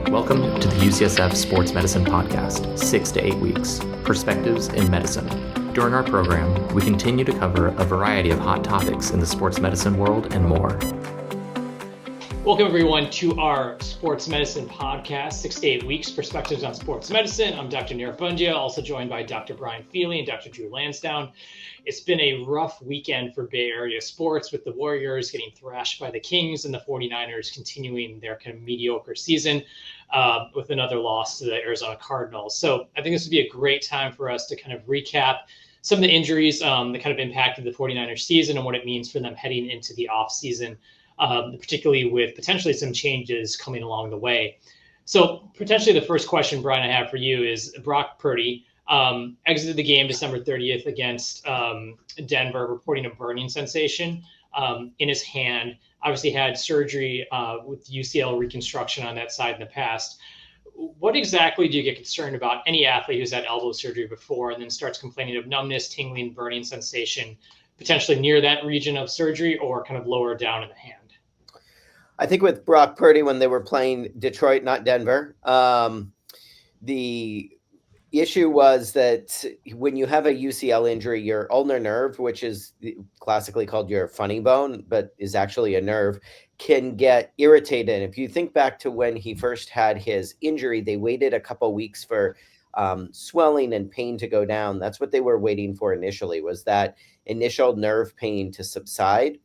Welcome to the UCSF Sports Medicine Podcast, 6 to 8 weeks, Perspectives in Medicine. During our program, we continue to cover a variety of hot topics in the sports medicine world and more. Welcome, everyone, to our Sports Medicine Podcast, 6 to 8 weeks, Perspectives on Sports Medicine. I'm Dr. Nirav Pandya, also joined by Dr. Brian Feeley and Dr. Drew Lansdown. It's been a rough weekend for Bay Area sports, with the Warriors getting thrashed by the Kings and the 49ers continuing their kind of mediocre season with another loss to the Arizona Cardinals. So I think this would be a great time for us to kind of recap some of the injuries that kind of impacted the 49ers season and what it means for them heading into the offseason. Particularly with potentially some changes coming along the way. So potentially the first question, Brian, I have for you is Brock Purdy exited the game December 30th against Denver, reporting a burning sensation in his hand. Obviously had surgery with UCL reconstruction on that side in the past. What exactly do you get concerned about any athlete who's had elbow surgery before and then starts complaining of numbness, tingling, burning sensation, potentially near that region of surgery or kind of lower down in the hand? I think with Brock Purdy, when they were playing Detroit, not Denver, the issue was that when you have a UCL injury, your ulnar nerve, which is classically called your funny bone, but is actually a nerve, can get irritated. If you think back to when he first had his injury, they waited a couple weeks for swelling and pain to go down. That's what they were waiting for initially, was that initial nerve pain to subside.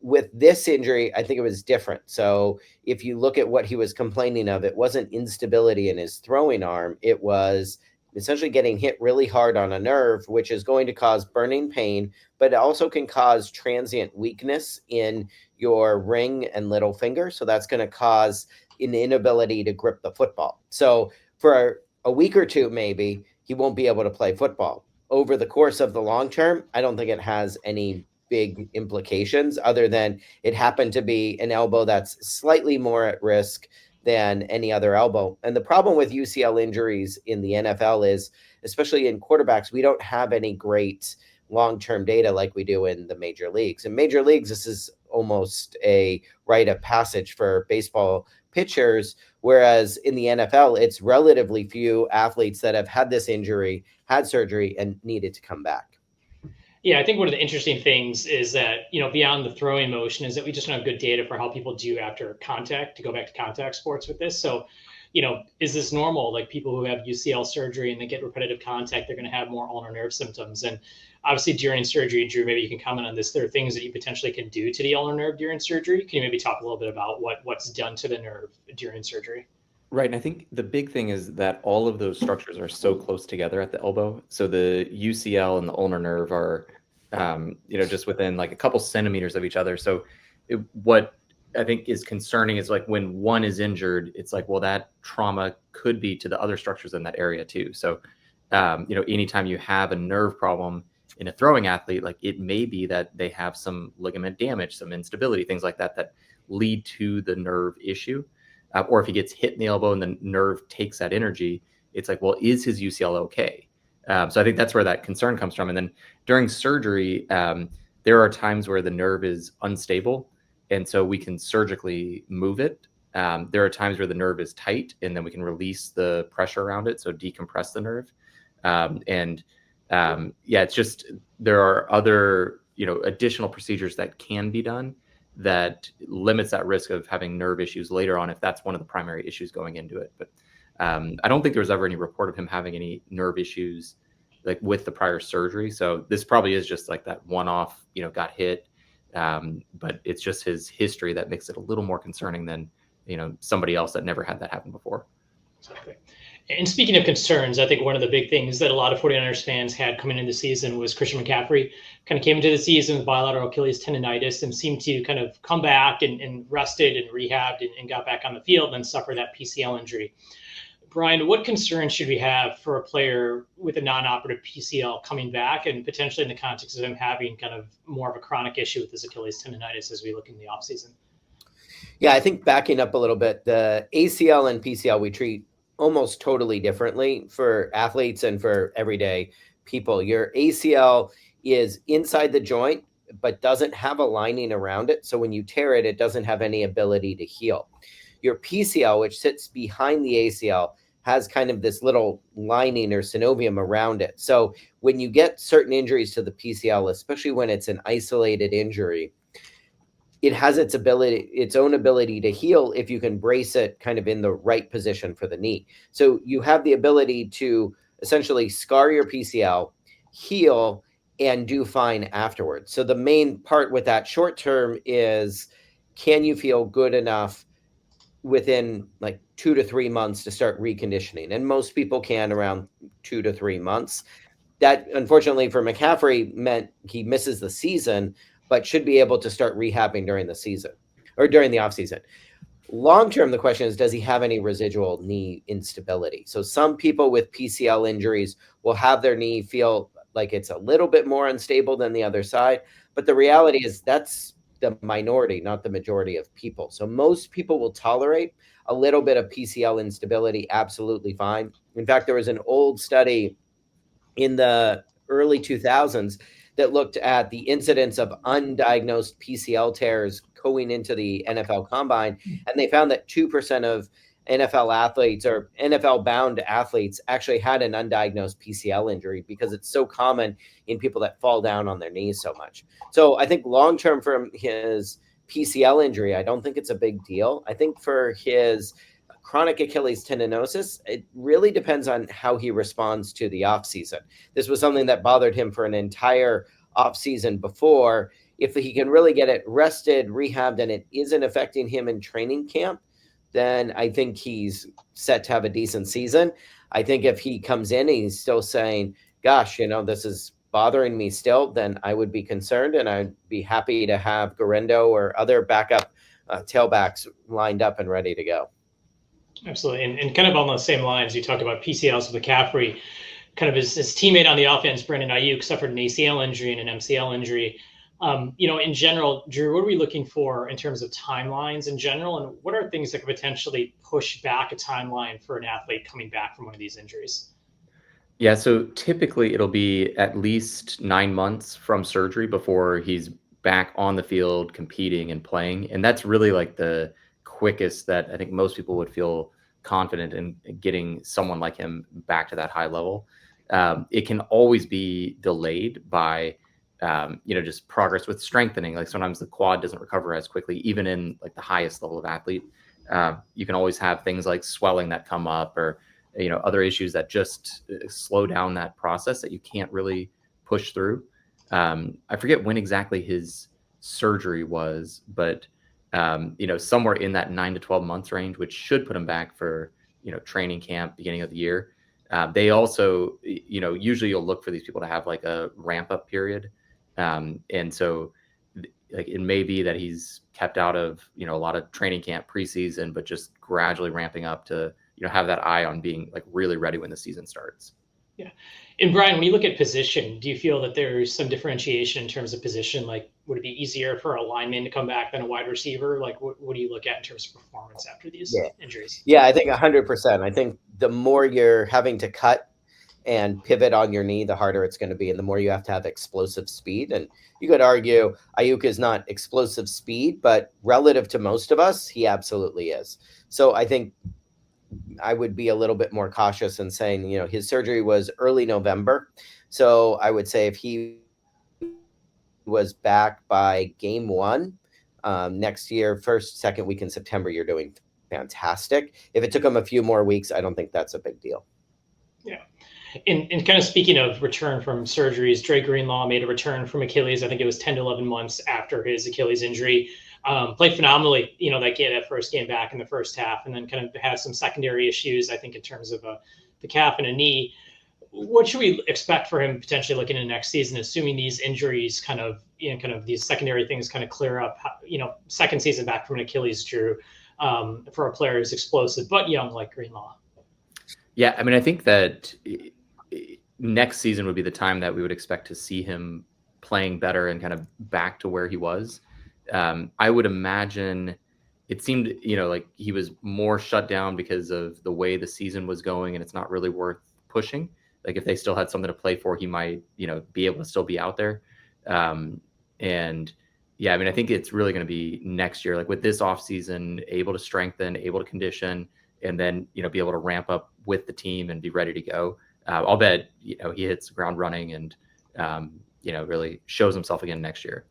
With this injury, I think it was different. So if you look at what he was complaining of, it wasn't instability in his throwing arm. It was essentially getting hit really hard on a nerve, which is going to cause burning pain, but it also can cause transient weakness in your ring and little finger. So that's going to cause an inability to grip the football. So for a week or two, maybe he won't be able to play football. Over the course of the long term, I don't think it has any big implications other than it happened to be an elbow that's slightly more at risk than any other elbow. And the problem with UCL injuries in the NFL is, especially in quarterbacks, we don't have any great long-term data like we do in the major leagues. In major leagues, this is almost a rite of passage for baseball pitchers, whereas in the NFL, it's relatively few athletes that have had this injury, had surgery, and needed to come back. Yeah, I think one of the interesting things is that, beyond the throwing motion is that we just don't have good data for how people do after contact, to go back to contact sports with this. So, is this normal? Like people who have UCL surgery and they get repetitive contact, they're going to have more ulnar nerve symptoms. And obviously during surgery, Drew, maybe you can comment on this. There are things that you potentially can do to the ulnar nerve during surgery. Can you maybe talk a little bit about what's done to the nerve during surgery? Right. And I think the big thing is that all of those structures are so close together at the elbow. So the UCL and the ulnar nerve are, just within like a couple centimeters of each other. So what I think is concerning is like when one is injured, it's like, well, that trauma could be to the other structures in that area too. So, anytime you have a nerve problem in a throwing athlete, like it may be that they have some ligament damage, some instability, things like that, that lead to the nerve issue. Or if he gets hit in the elbow and the nerve takes that energy, it's like, well, is his UCL okay? So I think that's where that concern comes from. And then during surgery, there are times where the nerve is unstable, and so we can surgically move it. There are times where the nerve is tight, and then we can release the pressure around it, so decompress the nerve. It's just there are other additional procedures that can be done that limits that risk of having nerve issues later on if that's one of the primary issues going into it. But I don't think there was ever any report of him having any nerve issues like with the prior surgery. So this probably is just like that one-off, got hit. But it's just his history that makes it a little more concerning than, somebody else that never had that happen before. Exactly. And speaking of concerns, I think one of the big things that a lot of 49ers fans had coming into the season was Christian McCaffrey kind of came into the season with bilateral Achilles tendonitis and seemed to kind of come back and rested and rehabbed and got back on the field and then suffered that PCL injury. Brian, what concerns should we have for a player with a non-operative PCL coming back and potentially in the context of him having kind of more of a chronic issue with his Achilles tendonitis as we look in the offseason? Yeah, I think backing up a little bit, the ACL and PCL we treat almost totally differently for athletes and for everyday people. Your ACL is inside the joint, but doesn't have a lining around it. So when you tear it, it doesn't have any ability to heal. Your PCL, which sits behind the ACL, has kind of this little lining or synovium around it. So when you get certain injuries to the PCL, especially when it's an isolated injury, it has its own ability to heal if you can brace it kind of in the right position for the knee. So you have the ability to essentially scar your PCL, heal, and do fine afterwards. So the main part with that short term is, can you feel good enough within like 2 to 3 months to start reconditioning? And most people can around 2 to 3 months. That, unfortunately for McCaffrey, meant he misses the season, but should be able to start rehabbing during the season or during the offseason. Long term, the question is, does he have any residual knee instability? So some people with PCL injuries will have their knee feel like it's a little bit more unstable than the other side. But the reality is that's the minority, not the majority of people. So most people will tolerate a little bit of PCL instability absolutely fine. In fact, there was an old study in the early 2000s that looked at the incidence of undiagnosed PCL tears going into the NFL Combine, and they found that 2% of NFL athletes or NFL-bound athletes actually had an undiagnosed PCL injury because it's so common in people that fall down on their knees so much. So I think long-term for his PCL injury, I don't think it's a big deal. I think for his chronic Achilles tendinosis, it really depends on how he responds to the offseason. This was something that bothered him for an entire offseason before. If he can really get it rested, rehabbed, and it isn't affecting him in training camp, then I think he's set to have a decent season. I think if he comes in and he's still saying, gosh, this is bothering me still, then I would be concerned, and I'd be happy to have Garendo or other backup tailbacks lined up and ready to go. Absolutely. And kind of on the same lines, you talk about PCLs with McCaffrey, kind of his teammate on the offense, Brandon Aiyuk, suffered an ACL injury and an MCL injury. In general, Drew, what are we looking for in terms of timelines in general? And what are things that could potentially push back a timeline for an athlete coming back from one of these injuries? Yeah, so typically it'll be at least 9 months from surgery before he's back on the field competing and playing. And that's really like the quickest that I think most people would feel confident in getting someone like him back to that high level. It can always be delayed by just progress with strengthening. Like sometimes the quad doesn't recover as quickly, even in like the highest level of athlete. You can always have things like swelling that come up, or other issues that just slow down that process that you can't really push through. I forget when exactly his surgery was, but somewhere in that 9 to 12 months range, which should put him back for training camp beginning of the year. They also usually you'll look for these people to have like a ramp up period. And so like it may be that he's kept out of, a lot of training camp preseason, but just gradually ramping up to, have that eye on being like really ready when the season starts. Yeah. And Brian, when you look at position, do you feel that there's some differentiation in terms of position? Like, would it be easier for a lineman to come back than a wide receiver? Like, what do you look at in terms of performance after these injuries? Yeah, I think 100%. I think the more you're having to cut and pivot on your knee, the harder it's going to be, and the more you have to have explosive speed. And you could argue Aiyuk is not explosive speed, but relative to most of us, he absolutely is. So I think I would be a little bit more cautious in saying, his surgery was early November. So I would say if he was back by game 1 next year, first, second week in September, you're doing fantastic. If it took him a few more weeks, I don't think that's a big deal. Yeah. And kind of speaking of return from surgeries, Dre Greenlaw made a return from Achilles. I think it was 10 to 11 months after his Achilles injury. Played phenomenally, that first game back in the first half, and then kind of had some secondary issues, I think, in terms of the calf and a knee. What should we expect for him potentially looking into next season, assuming these injuries kind of these secondary things kind of clear up? Second season back from an Achilles, Drew, for a player who's explosive but young like Greenlaw. Yeah, I mean, I think that next season would be the time that we would expect to see him playing better and kind of back to where he was. I would imagine it seemed, like he was more shut down because of the way the season was going, and it's not really worth pushing. Like if they still had something to play for, he might, be able to still be out there. And, Yeah, I mean, I think it's really going to be next year, like with this offseason, able to strengthen, able to condition, and then, be able to ramp up with the team and be ready to go. I'll bet, he hits the ground running and, really shows himself again next year.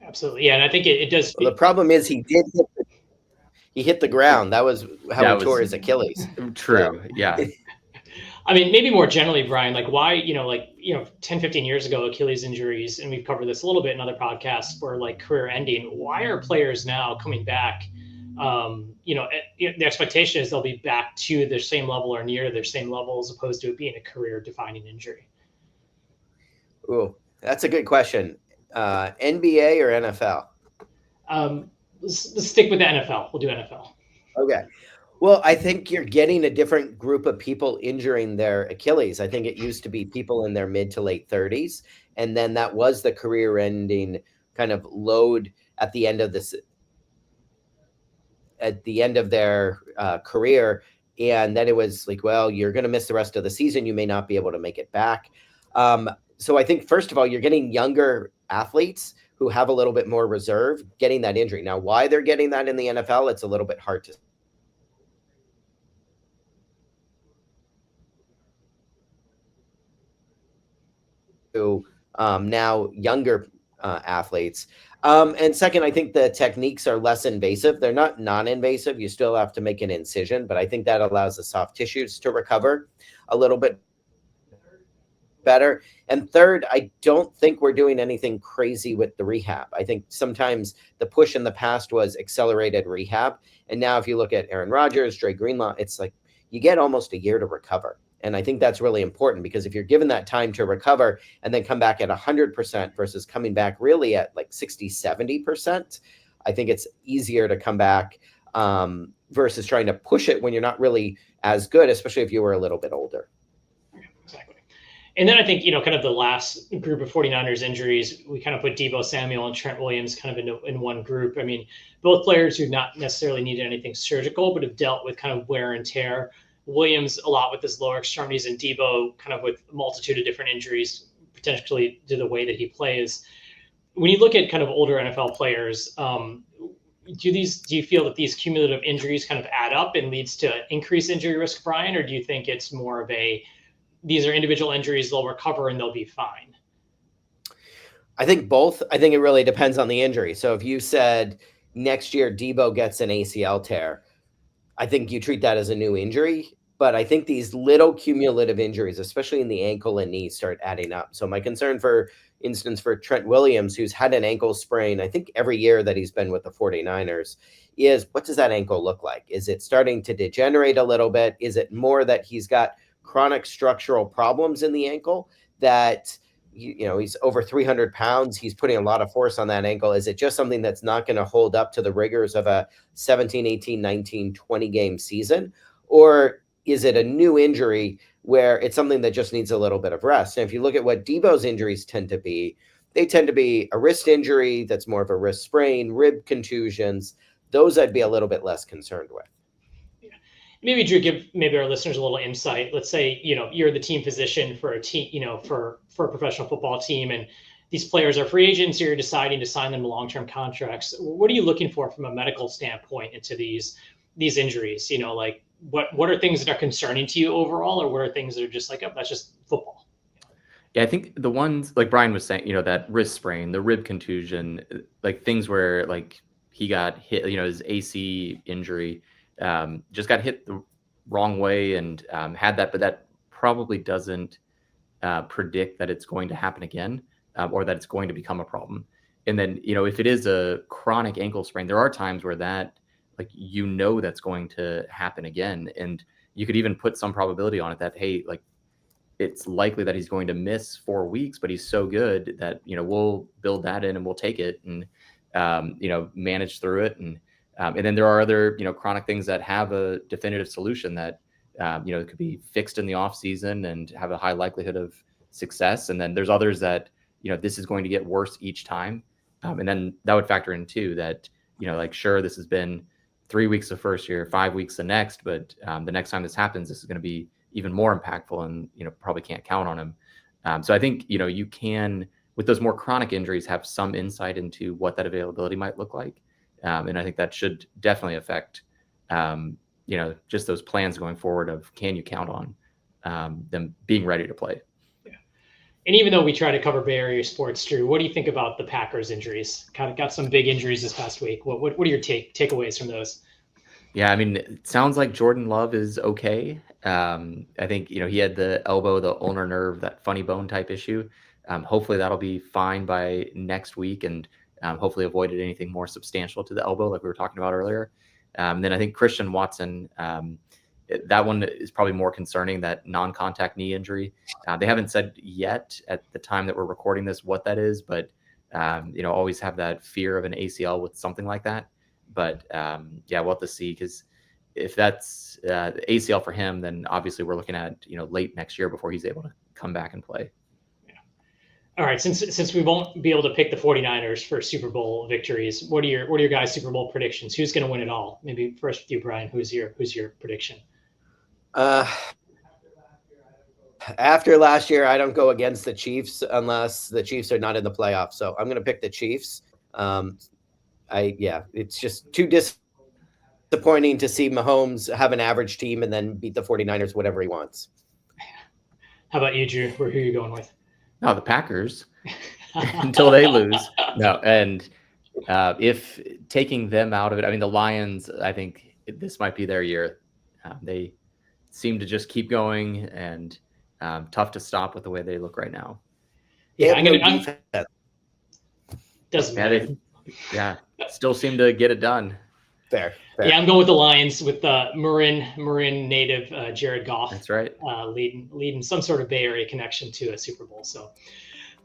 Absolutely. Yeah. And I think it does. Well, the problem is he hit the ground. That was how he tore his Achilles. True. Yeah. I mean, maybe more generally, Brian, like why, 10, 15 years ago, Achilles injuries, and we've covered this a little bit in other podcasts, were like career ending. Why are players now coming back? The expectation is they'll be back to their same level or near their same level, as opposed to it being a career defining injury. Ooh, that's a good question. NBA or NFL? Let's stick with the NFL. We'll do NFL. Okay. Well, I think you're getting a different group of people injuring their Achilles. I think it used to be people in their mid to late 30s, and then that was the career-ending kind of load at the end of their career, and then it was like, well, you're going to miss the rest of the season. You may not be able to make it back. So I think, first of all, you're getting younger athletes who have a little bit more reserve getting that injury. Now, why they're getting that in the NFL, it's a little bit hard to now younger athletes. And second, I think the techniques are less invasive. They're not non-invasive. You still have to make an incision, but I think that allows the soft tissues to recover a little bit better. And third, I don't think we're doing anything crazy with the rehab. I think sometimes the push in the past was accelerated rehab. And now if you look at Aaron Rodgers, Dre Greenlaw, it's like you get almost a year to recover. And I think that's really important, because if you're given that time to recover and then come back at 100% versus coming back really at like 60, 70%, I think it's easier to come back versus trying to push it when you're not really as good, especially if you were a little bit older. Exactly. And then I think, kind of the last group of 49ers injuries, we kind of put Debo Samuel and Trent Williams kind of in one group. I mean, both players who've not necessarily needed anything surgical, but have dealt with kind of wear and tear. Williams a lot with his lower extremities, and Debo kind of with a multitude of different injuries, potentially to the way that he plays. When you look at kind of older NFL players, do you feel that these cumulative injuries kind of add up and leads to increased injury risk, Brian, or do you think it's more of these are individual injuries, they'll recover and they'll be fine? I think both. I think it really depends on the injury. So if you said next year Debo gets an ACL tear, I think you treat that as a new injury. But I think these little cumulative injuries, especially in the ankle and knee, start adding up. So my concern, for instance, for Trent Williams, who's had an ankle sprain, I think every year that he's been with the 49ers, is what does that ankle look like? Is it starting to degenerate a little bit? Is it more that he's got chronic structural problems in the ankle that, he's over 300 pounds. He's putting a lot of force on that ankle. Is it just something that's not going to hold up to the rigors of a 17, 18, 19, 20 game season? Or is it a new injury where it's something that just needs a little bit of rest? And if you look at what Debo's injuries tend to be, they tend to be a wrist injury that's more of a wrist sprain, rib contusions. Those I'd be a little bit less concerned with. Maybe Drew, give maybe our listeners a little insight. Let's say, you're the team physician for a team, for a professional football team, and these players are free agents. You're deciding to sign them to long-term contracts. What are you looking for from a medical standpoint into these injuries? Like what are things that are concerning to you overall, or what are things that are just like, oh, that's just football? Yeah, I think the ones like Brian was saying, that wrist sprain, the rib contusion, like things where like he got hit, his AC injury, just got hit the wrong way and had that, but that probably doesn't predict that it's going to happen again or that it's going to become a problem. And then, if it is a chronic ankle sprain, there are times where that, like, that's going to happen again. And you could even put some probability on it that, hey, like, it's likely that he's going to miss 4 weeks, but he's so good that, we'll build that in and we'll take it and, manage through it. And then there are other, chronic things that have a definitive solution that, could be fixed in the off season and have a high likelihood of success. And then there's others that, this is going to get worse each time. And then that would factor in too, that, like, sure, this has been 3 weeks the first year, 5 weeks the next, but the next time this happens, this is going to be even more impactful and, probably can't count on him. So I think, you can with those more chronic injuries, have some insight into what that availability might look like. And I think that should definitely affect, just those plans going forward of, can you count on them being ready to play? And even though we try to cover Bay Area sports, Drew, what do you think about the Packers injuries? Kind of got some big injuries this past week. What are your takeaways from those? Yeah, I mean, it sounds like Jordan Love is okay. I think, he had the elbow, the ulnar nerve, that funny bone type issue. Hopefully that'll be fine by next week, and hopefully avoided anything more substantial to the elbow like we were talking about earlier. Then I think Christian Watson, that one is probably more concerning, that non-contact knee injury. They haven't said yet at the time that we're recording this what that is, but always have that fear of an ACL with something like that. But we'll have to see, because if that's the ACL for him, then obviously we're looking at late next year before he's able to come back and play. All right, since we won't be able to pick the 49ers for Super Bowl victories, what are your guys' Super Bowl predictions? Who's going to win it all? Maybe first with you, Brian. Who's your prediction? After last year, I don't go against the Chiefs unless the Chiefs are not in the playoffs. So I'm going to pick the Chiefs. It's just too disappointing to see Mahomes have an average team and then beat the 49ers whatever he wants. How about you, Drew? Who are you going with? No, the Packers until they lose. No, and if taking them out of it, I mean, the Lions, I think this might be their year. They seem to just keep going, and tough to stop with the way they look right now. Yeah, doesn't matter. Still seem to get it done. Fair. Yeah, I'm going with the Lions with Marin native Jared Goff. That's right. Leading some sort of Bay Area connection to a Super Bowl. So,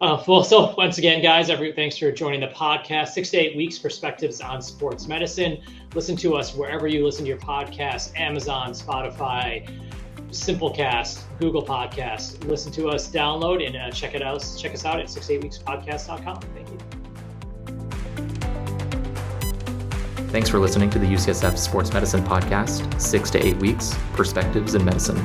so once again, guys, thanks for joining the podcast. 6 to 8 weeks perspectives on sports medicine. Listen to us wherever you listen to your podcasts: Amazon, Spotify, Simplecast, Google Podcasts. Listen to us, download, and check us out at 6to8weekspodcast.com. Thank you. Thanks for listening to the UCSF Sports Medicine Podcast, 6 to 8 weeks, Perspectives in Medicine.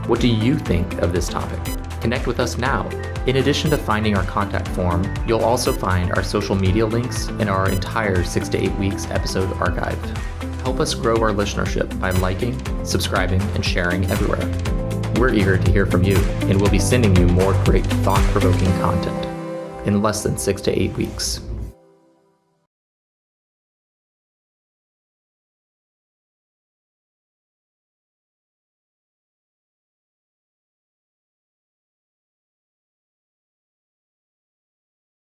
What do you think of this topic? Connect with us now. In addition to finding our contact form, you'll also find our social media links and our entire 6 to 8 weeks episode archive. Help us grow our listenership by liking, subscribing, and sharing everywhere. We're eager to hear from you, and we'll be sending you more great thought-provoking content in less than 6 to 8 weeks.